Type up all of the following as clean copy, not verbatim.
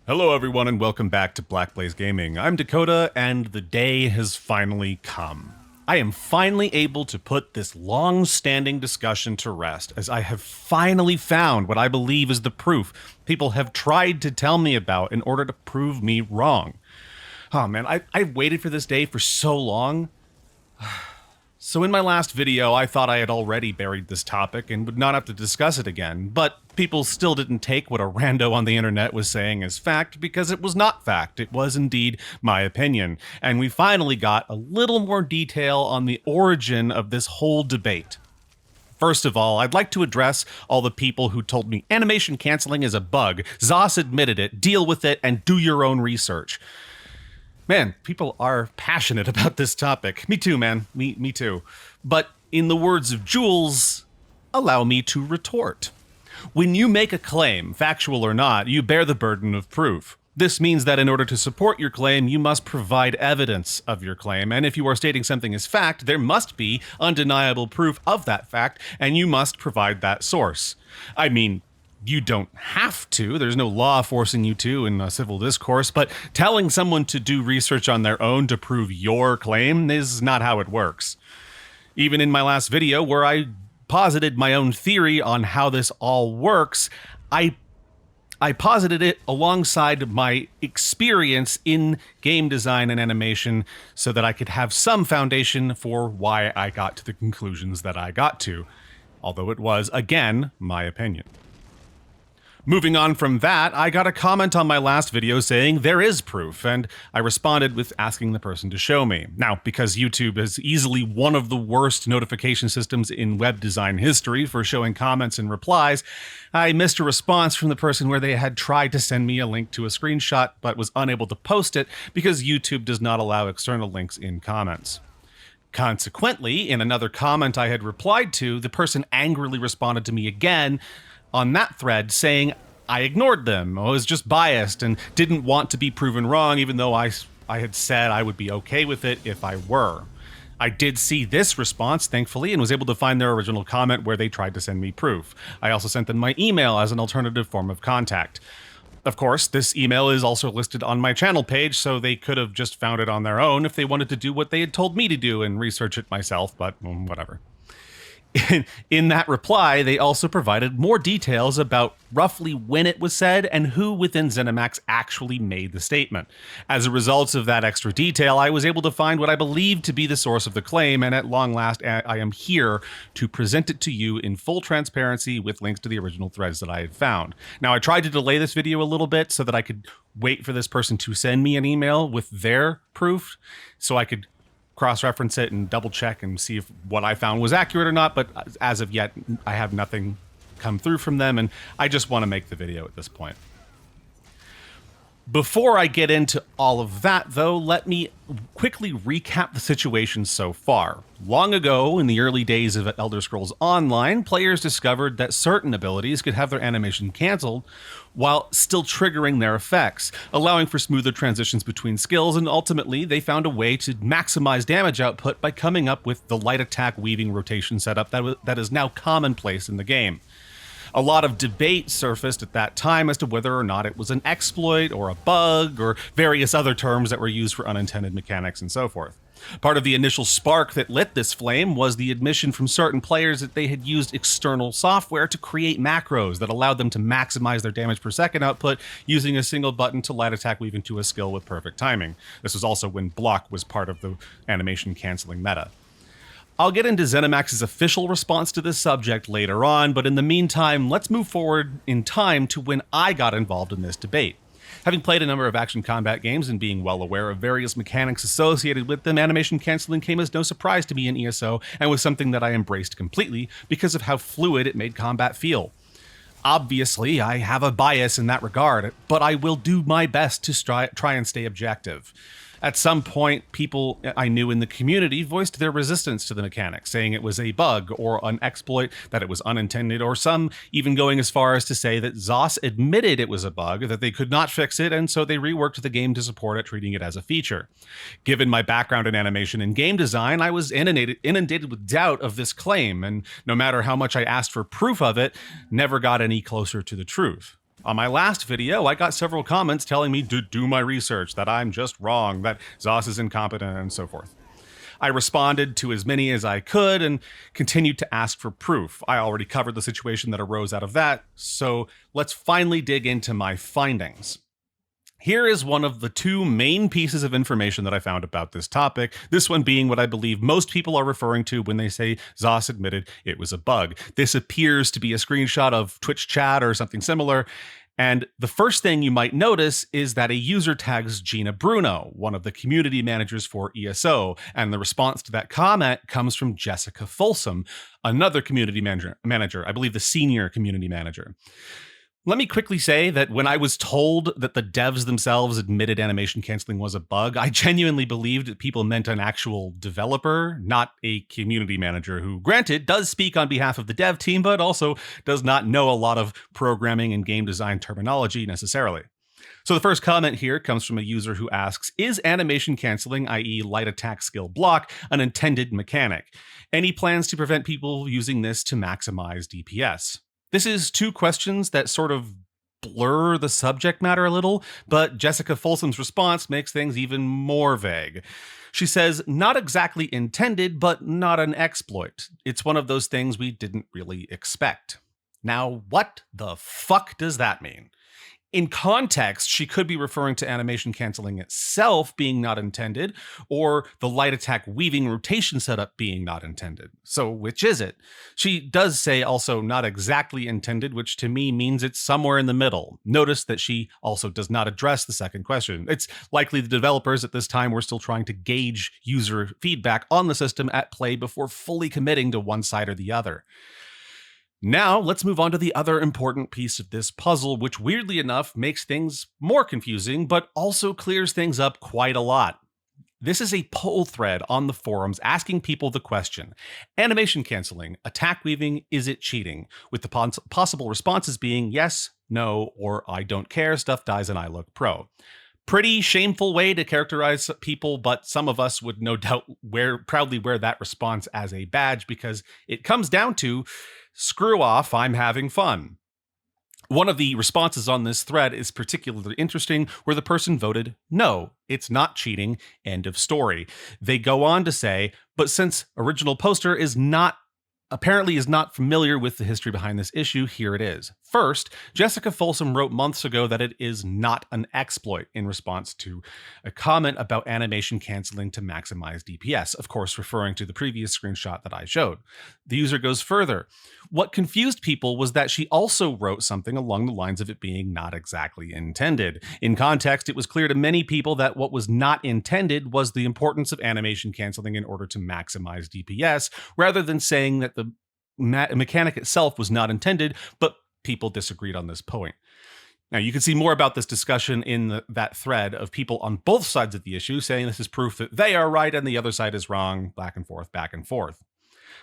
Hello everyone and welcome back to Black Blaze Gaming. I'm Dakota and the day has finally come. I am finally able to put this long-standing discussion to rest as I have finally found what I believe is the proof people have tried to tell me about in order to prove me wrong. Oh man, I've waited for this day for so long. So in my last video, I thought I had already buried this topic and would not have to discuss it again, but people still didn't take what a rando on the internet was saying as fact because it was not fact. It was indeed my opinion. And we finally got a little more detail on the origin of this whole debate. First of all, I'd like to address all the people who told me animation canceling is a bug. ZOS admitted it, deal with it, and do your own research. Man, people are passionate about this topic. Me too, man. Me too. But in the words of Jules, allow me to retort. When you make a claim, factual or not, you bear the burden of proof. This means that in order to support your claim, you must provide evidence of your claim. And if you are stating something as fact, there must be undeniable proof of that fact, and you must provide that source. I mean, you don't have to. There's no law forcing you to in a civil discourse, but telling someone to do research on their own to prove your claim is not how it works. Even in my last video, where I posited my own theory on how this all works, I posited it alongside my experience in game design and animation so that I could have some foundation for why I got to the conclusions that I got to, although it was, again, my opinion. Moving on from that, I got a comment on my last video saying there is proof, and I responded with asking the person to show me. Now, because YouTube is easily one of the worst notification systems in web design history for showing comments and replies, I missed a response from the person where they had tried to send me a link to a screenshot but was unable to post it because YouTube does not allow external links in comments. Consequently, in another comment I had replied to, the person angrily responded to me again on that thread saying I ignored them, I was just biased and didn't want to be proven wrong even though I had said I would be okay with it if I were. I did see this response, thankfully, and was able to find their original comment where they tried to send me proof. I also sent them my email as an alternative form of contact. Of course, this email is also listed on my channel page, so they could have just found it on their own if they wanted to do what they had told me to do and research it myself, but whatever. In that reply, they also provided more details about roughly when it was said and who within ZeniMax actually made the statement. As a result of that extra detail, I was able to find what I believe to be the source of the claim, and at long last, I am here to present it to you in full transparency with links to the original threads that I had found. Now, I tried to delay this video a little bit so that I could wait for this person to send me an email with their proof so I could cross-reference it and double-check and see if what I found was accurate or not, but as of yet, I have nothing come through from them, and I just want to make the video at this point. Before I get into all of that, though, let me quickly recap the situation so far. Long ago, in the early days of Elder Scrolls Online, players discovered that certain abilities could have their animation canceled while still triggering their effects, allowing for smoother transitions between skills, and ultimately they found a way to maximize damage output by coming up with the light attack weaving rotation setup that is now commonplace in the game. A lot of debate surfaced at that time as to whether or not it was an exploit or a bug or various other terms that were used for unintended mechanics and so forth. Part of the initial spark that lit this flame was the admission from certain players that they had used external software to create macros that allowed them to maximize their damage per second output using a single button to light attack weave into a skill with perfect timing. This was also when block was part of the animation canceling meta. I'll get into ZeniMax's official response to this subject later on, but in the meantime, let's move forward in time to when I got involved in this debate. Having played a number of action combat games and being well aware of various mechanics associated with them, animation canceling came as no surprise to me in ESO and was something that I embraced completely because of how fluid it made combat feel. Obviously, I have a bias in that regard, but I will do my best to try and stay objective. At some point, people I knew in the community voiced their resistance to the mechanic, saying it was a bug or an exploit, that it was unintended, or some even going as far as to say that ZOS admitted it was a bug, that they could not fix it, and so they reworked the game to support it, treating it as a feature. Given my background in animation and game design, I was inundated with doubt of this claim, and no matter how much I asked for proof of it, never got any closer to the truth. On my last video, I got several comments telling me to do my research, that I'm just wrong, that ZOS is incompetent, and so forth. I responded to as many as I could and continued to ask for proof. I already covered the situation that arose out of that, so let's finally dig into my findings. Here is one of the two main pieces of information that I found about this topic, this one being what I believe most people are referring to when they say ZOS admitted it was a bug. This appears to be a screenshot of Twitch chat or something similar, and the first thing you might notice is that a user tags Gina Bruno, one of the community managers for ESO, and the response to that comment comes from Jessica Folsom, another community manager, I believe the senior community manager. Let me quickly say that when I was told that the devs themselves admitted animation canceling was a bug, I genuinely believed that people meant an actual developer, not a community manager who, granted, does speak on behalf of the dev team, but also does not know a lot of programming and game design terminology necessarily. So the first comment here comes from a user who asks, is animation canceling, i.e. light attack skill block, an intended mechanic? Any plans to prevent people using this to maximize DPS? This is two questions that sort of blur the subject matter a little, but Jessica Folsom's response makes things even more vague. She says, not exactly intended, but not an exploit. It's one of those things we didn't really expect. Now, what the fuck does that mean? In context, she could be referring to animation canceling itself being not intended, or the light attack weaving rotation setup being not intended. So which is it? She does say also not exactly intended, which to me means it's somewhere in the middle. Notice that she also does not address the second question. It's likely the developers at this time were still trying to gauge user feedback on the system at play before fully committing to one side or the other. Now, let's move on to the other important piece of this puzzle, which weirdly enough makes things more confusing, but also clears things up quite a lot. This is a poll thread on the forums asking people the question, animation canceling, attack weaving, is it cheating? With the possible responses being yes, no, or I don't care, stuff dies and I look pro. Pretty shameful way to characterize people, but some of us would no doubt proudly wear that response as a badge because it comes down to screw off, I'm having fun. One of the responses on this thread is particularly interesting, where the person voted, no, it's not cheating, end of story. They go on to say, but since original poster apparently is not familiar with the history behind this issue, here it is. First, Jessica Folsom wrote months ago that it is not an exploit in response to a comment about animation canceling to maximize DPS, of course referring to the previous screenshot that I showed. The user goes further. What confused people was that she also wrote something along the lines of it being not exactly intended. In context, it was clear to many people that what was not intended was the importance of animation canceling in order to maximize DPS, rather than saying that the mechanic itself was not intended, but people disagreed on this point. Now, you can see more about this discussion in that thread of people on both sides of the issue saying this is proof that they are right and the other side is wrong, back and forth, back and forth.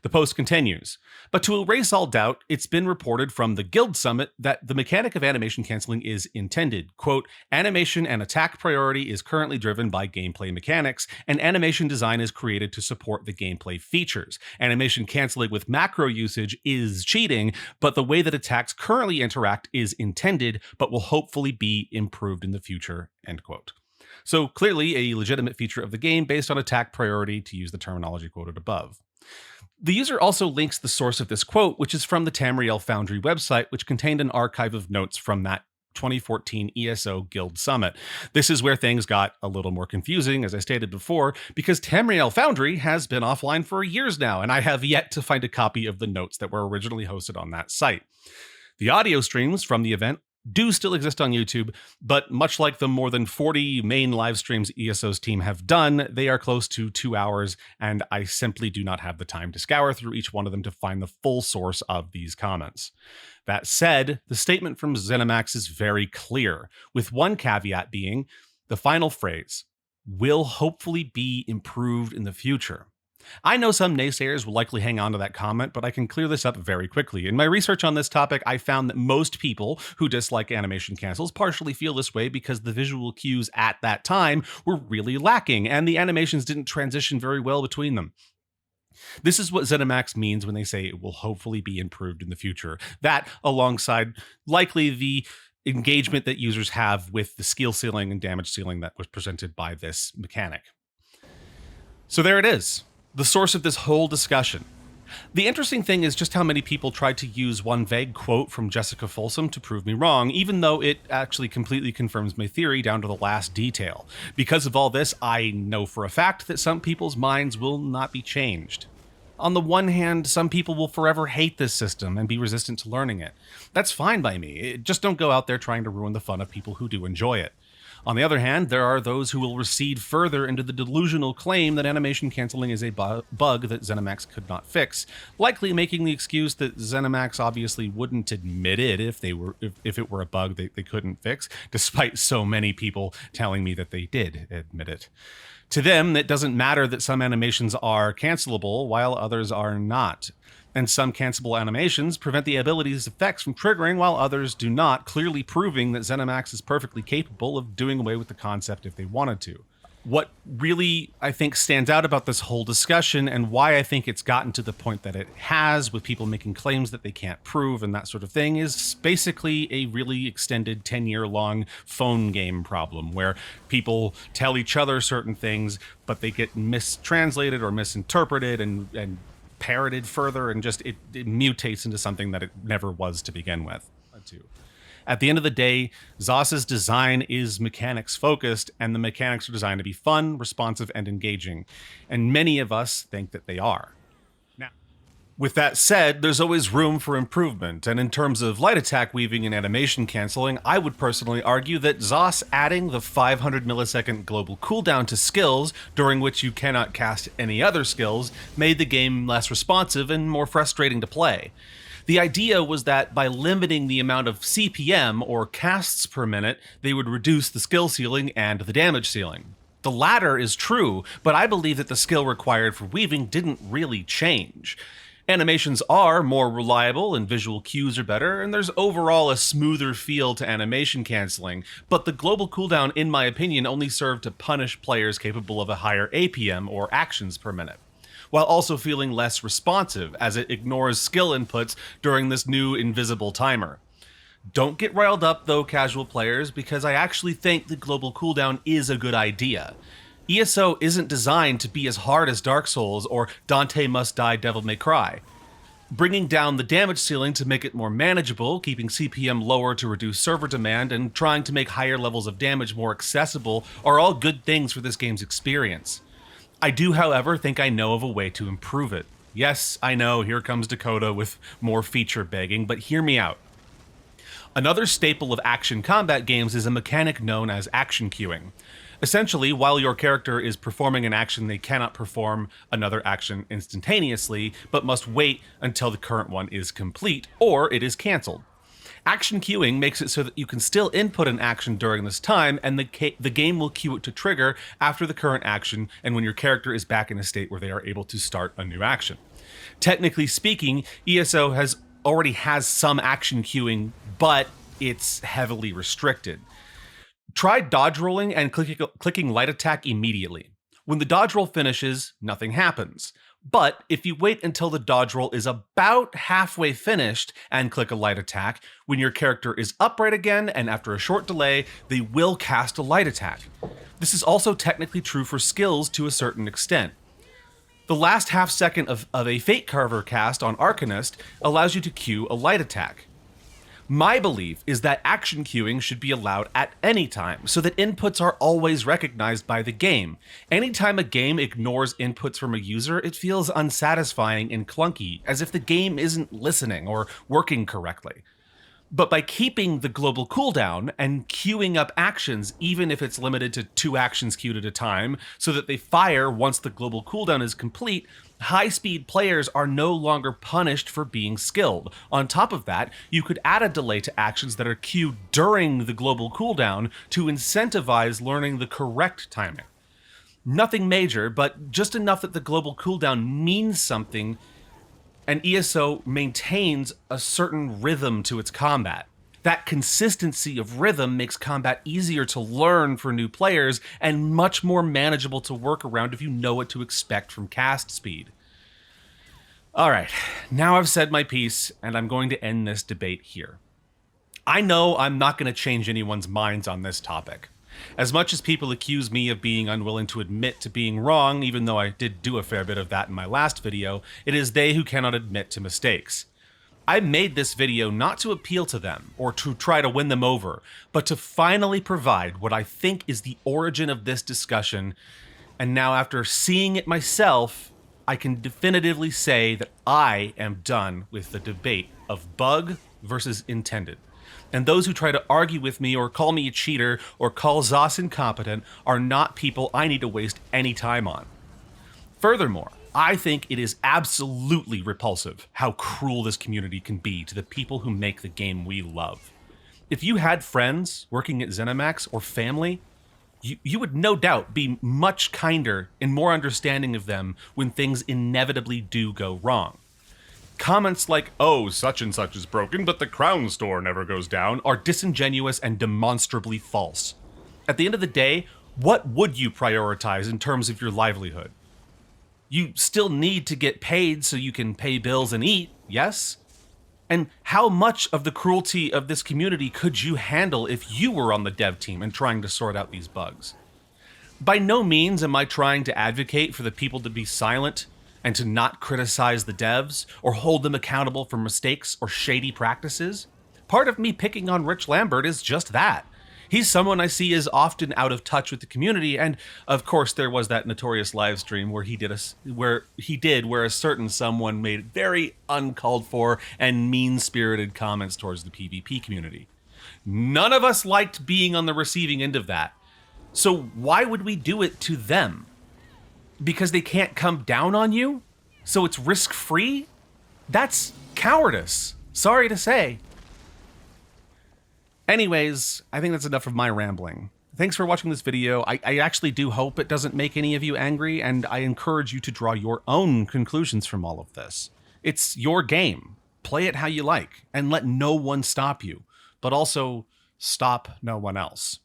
The post continues, but to erase all doubt, it's been reported from the Guild Summit that the mechanic of animation canceling is intended. Quote, animation and attack priority is currently driven by gameplay mechanics, and animation design is created to support the gameplay features. Animation canceling with macro usage is cheating, but the way that attacks currently interact is intended, but will hopefully be improved in the future, end quote. So clearly a legitimate feature of the game based on attack priority, to use the terminology quoted above. The user also links the source of this quote, which is from the Tamriel Foundry website, which contained an archive of notes from that 2014 ESO Guild Summit. This is where things got a little more confusing, as I stated before, because Tamriel Foundry has been offline for years now, and I have yet to find a copy of the notes that were originally hosted on that site. The audio streams from the event do still exist on YouTube, but much like the more than 40 main live streams ESO's team have done, they are close to 2 hours, and I simply do not have the time to scour through each one of them to find the full source of these comments. That said, the statement from ZeniMax is very clear, with one caveat being the final phrase, will hopefully be improved in the future. I know some naysayers will likely hang on to that comment, but I can clear this up very quickly. In my research on this topic, I found that most people who dislike animation cancels partially feel this way because the visual cues at that time were really lacking, and the animations didn't transition very well between them. This is what ZeniMax means when they say it will hopefully be improved in the future. That, alongside likely the engagement that users have with the skill ceiling and damage ceiling that was presented by this mechanic. So there it is, the source of this whole discussion. The interesting thing is just how many people tried to use one vague quote from Jessica Folsom to prove me wrong, even though it actually completely confirms my theory down to the last detail. Because of all this, I know for a fact that some people's minds will not be changed. On the one hand, some people will forever hate this system and be resistant to learning it. That's fine by me. Just don't go out there trying to ruin the fun of people who do enjoy it. On the other hand, there are those who will recede further into the delusional claim that animation canceling is a bug that ZeniMax could not fix, likely making the excuse that ZeniMax obviously wouldn't admit it if it were a bug they couldn't fix, despite so many people telling me that they did admit it. To them, it doesn't matter that some animations are cancelable while others are not. And some cancelable animations prevent the ability's effects from triggering while others do not, clearly proving that ZeniMax is perfectly capable of doing away with the concept if they wanted to. What really, I think, stands out about this whole discussion and why I think it's gotten to the point that it has, with people making claims that they can't prove and that sort of thing, is basically a really extended 10-year-long phone game problem where people tell each other certain things, but they get mistranslated or misinterpreted and parroted further, and just it mutates into something that it never was to begin with. At the end of the day, ZOS's design is mechanics focused, and the mechanics are designed to be fun, responsive, and engaging. And many of us think that they are. Now, with that said, there's always room for improvement, and in terms of light attack weaving and animation canceling, I would personally argue that ZOS adding the 500 millisecond global cooldown to skills, during which you cannot cast any other skills, made the game less responsive and more frustrating to play. The idea was that by limiting the amount of CPM, or casts per minute, they would reduce the skill ceiling and the damage ceiling. The latter is true, but I believe that the skill required for weaving didn't really change. Animations are more reliable and visual cues are better, and there's overall a smoother feel to animation canceling, but the global cooldown, in my opinion, only served to punish players capable of a higher APM, or actions per minute, while also feeling less responsive as it ignores skill inputs during this new invisible timer. Don't get riled up though, casual players, because I actually think the global cooldown is a good idea. ESO isn't designed to be as hard as Dark Souls or Dante Must Die Devil May Cry. Bringing down the damage ceiling to make it more manageable, keeping CPM lower to reduce server demand, and trying to make higher levels of damage more accessible are all good things for this game's experience. I do, however, think I know of a way to improve it. Yes, I know, here comes Dakota with more feature begging, but hear me out. Another staple of action combat games is a mechanic known as action queuing. Essentially, while your character is performing an action, they cannot perform another action instantaneously, but must wait until the current one is complete, or it is cancelled. Action queuing makes it so that you can still input an action during this time, and the game will queue it to trigger after the current action and when your character is back in a state where they are able to start a new action. Technically speaking, ESO already has some action queuing, but it's heavily restricted. Try dodge rolling and clicking light attack immediately. When the dodge roll finishes, nothing happens. But if you wait until the dodge roll is about halfway finished and click a light attack, when your character is upright again and after a short delay, they will cast a light attack. This is also technically true for skills to a certain extent. The last half second of a Fate Carver cast on Arcanist allows you to queue a light attack. My belief is that action queuing should be allowed at any time, so that inputs are always recognized by the game. Anytime a game ignores inputs from a user, it feels unsatisfying and clunky, as if the game isn't listening or working correctly. But by keeping the global cooldown and queuing up actions, even if it's limited to 2 actions queued at a time, so that they fire once the global cooldown is complete, high-speed players are no longer punished for being skilled. On top of that, you could add a delay to actions that are queued during the global cooldown to incentivize learning the correct timing. Nothing major, but just enough that the global cooldown means something, and ESO maintains a certain rhythm to its combat. That consistency of rhythm makes combat easier to learn for new players and much more manageable to work around if you know what to expect from cast speed. Alright, now I've said my piece, and I'm going to end this debate here. I know I'm not going to change anyone's minds on this topic. As much as people accuse me of being unwilling to admit to being wrong, even though I did do a fair bit of that in my last video, it is they who cannot admit to mistakes. I made this video not to appeal to them or to try to win them over, but to finally provide what I think is the origin of this discussion. And now, after seeing it myself, I can definitively say that I am done with the debate of bug versus intended. And those who try to argue with me or call me a cheater or call Zos incompetent are not people I need to waste any time on. Furthermore, I think it is absolutely repulsive how cruel this community can be to the people who make the game we love. If you had friends working at ZeniMax or family, you would no doubt be much kinder and more understanding of them when things inevitably do go wrong. Comments like, oh, such and such is broken, but the crown store never goes down, are disingenuous and demonstrably false. At the end of the day, what would you prioritize in terms of your livelihood? You still need to get paid so you can pay bills and eat, yes? And how much of the cruelty of this community could you handle if you were on the dev team and trying to sort out these bugs? By no means am I trying to advocate for the people to be silent and to not criticize the devs or hold them accountable for mistakes or shady practices. Part of me picking on Rich Lambert is just that. He's someone I see is often out of touch with the community, and of course there was that notorious live stream where where a certain someone made very uncalled for and mean-spirited comments towards the PvP community. None of us liked being on the receiving end of that. So why would we do it to them? Because they can't come down on you? So it's risk-free? That's cowardice. Sorry to say. Anyways, I think that's enough of my rambling. Thanks for watching this video. I actually do hope it doesn't make any of you angry, and I encourage you to draw your own conclusions from all of this. It's your game. Play it how you like, and let no one stop you, but also stop no one else.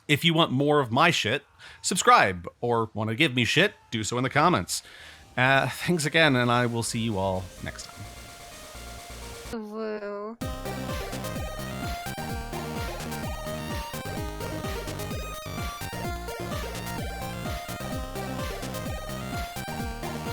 If you want more of my shit, subscribe, or want to give me shit, do so in the comments. Thanks again, and I will see you all next time. Woo.